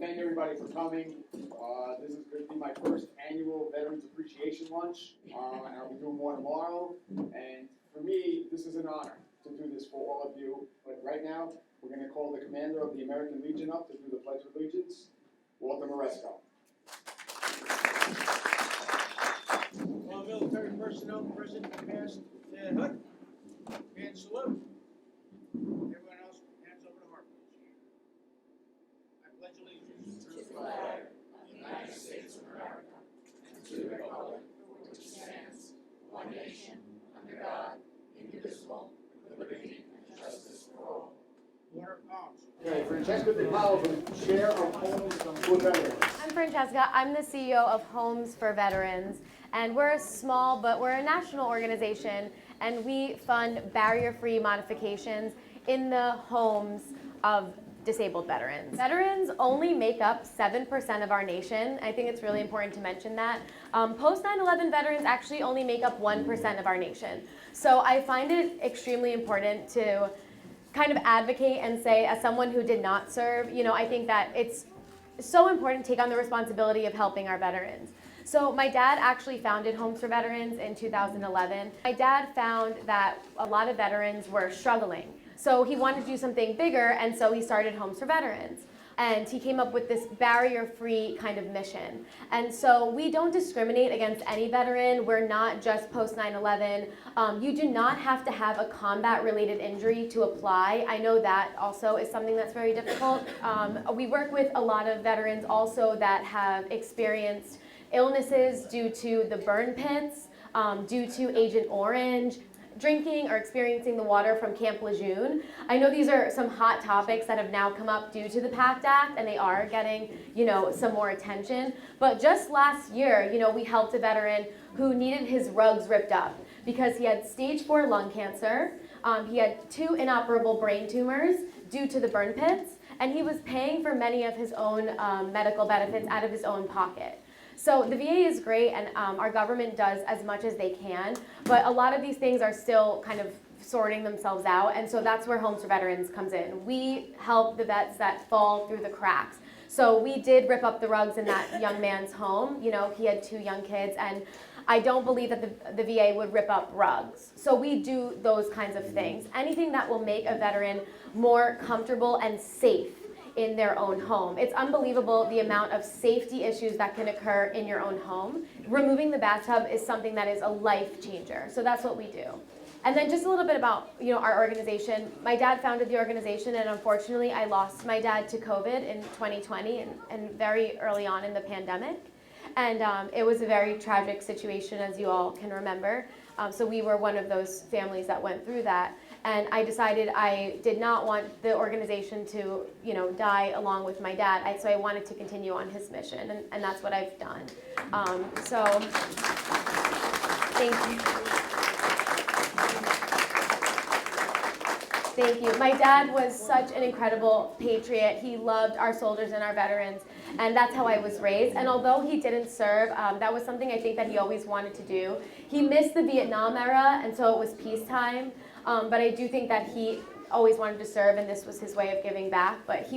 thank everybody for coming. This is going to be my first annual Veterans Appreciation Lunch, and I'll be doing more tomorrow. And for me, this is an honor to do this for all of you. But right now, we're going to call the commander of the American Legion up to do the Pledge of Allegiance, Walter Moresco. All military personnel present and past, stand hut, and salute. Everyone else, hands over the heart, please. I pledge allegiance to the flag of the United States of America and to the republic for which it stands, one nation, under God, indivisible, with liberty and justice for all. Water palms. Okay, Francesca DeStefano, Chair of Homes for Veterans. I'm Francesca. I'm the CEO of Homes for Veterans, and we're small, but we're a national organization, and we fund barrier-free modifications in the homes of disabled veterans. Veterans only make up 7% of our nation. I think it's really important to mention that. Post 9/11 veterans actually only make up 1% of our nation. So I find it extremely important to kind of advocate and say, as someone who did not serve, I think that it's so important to take on the responsibility of helping our veterans. So my dad actually founded Homes for Veterans in 2011. My dad found that a lot of veterans were struggling. So he wanted to do something bigger, and so he started Homes for Veterans. And he came up with this barrier-free kind of mission. And so we don't discriminate against any veteran. We're not just post 9/11. You do not have to have a combat-related injury to apply. I know that also is something that's very difficult. We work with a lot of veterans also that have experienced illnesses due to the burn pits, due to Agent Orange, drinking or experiencing the water from Camp Lejeune. I know these are some hot topics that have now come up due to the PACT Act, and they are getting, some more attention. But just last year, we helped a veteran who needed his rugs ripped up because he had stage 4 lung cancer. He had 2 inoperable brain tumors due to the burn pits, and he was paying for many of his own medical benefits out of his own pocket. So the VA is great, and our government does as much as they can, but a lot of these things are still kind of sorting themselves out, and so that's where Homes for Veterans comes in. We help the vets that fall through the cracks. So we did rip up the rugs in that young man's home. He had 2 young kids, and I don't believe that the VA would rip up rugs. So we do those kinds of things. Anything that will make a veteran more comfortable and safe in their own home. It's unbelievable the amount of safety issues that can occur in your own home. Removing the bathtub is something that is a life changer. So that's what we do. And then just a little bit about our organization. My dad founded the organization, and unfortunately I lost my dad to COVID in 2020 and very early on in the pandemic. And it was a very tragic situation, as you all can remember. So we were one of those families that went through that. And I decided I did not want the organization to, die along with my dad. So I wanted to continue on his mission, and that's what I've done. So thank you. Thank you. My dad was such an incredible patriot. He loved our soldiers and our veterans, and that's how I was raised. And although he didn't serve, that was something I think that he always wanted to do. He missed the Vietnam era, and so it was peacetime. But I do think that he always wanted to serve, and this was his way of giving back. But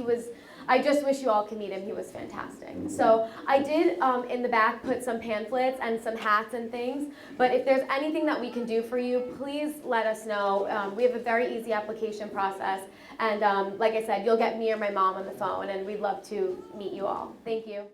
I just wish you all could meet him. He was fantastic. So I did, in the back, put some pamphlets and some hats and things. But if there's anything that we can do for you, please let us know. We have a very easy application process. And like I said, you'll get me or my mom on the phone, and we'd love to meet you all. Thank you.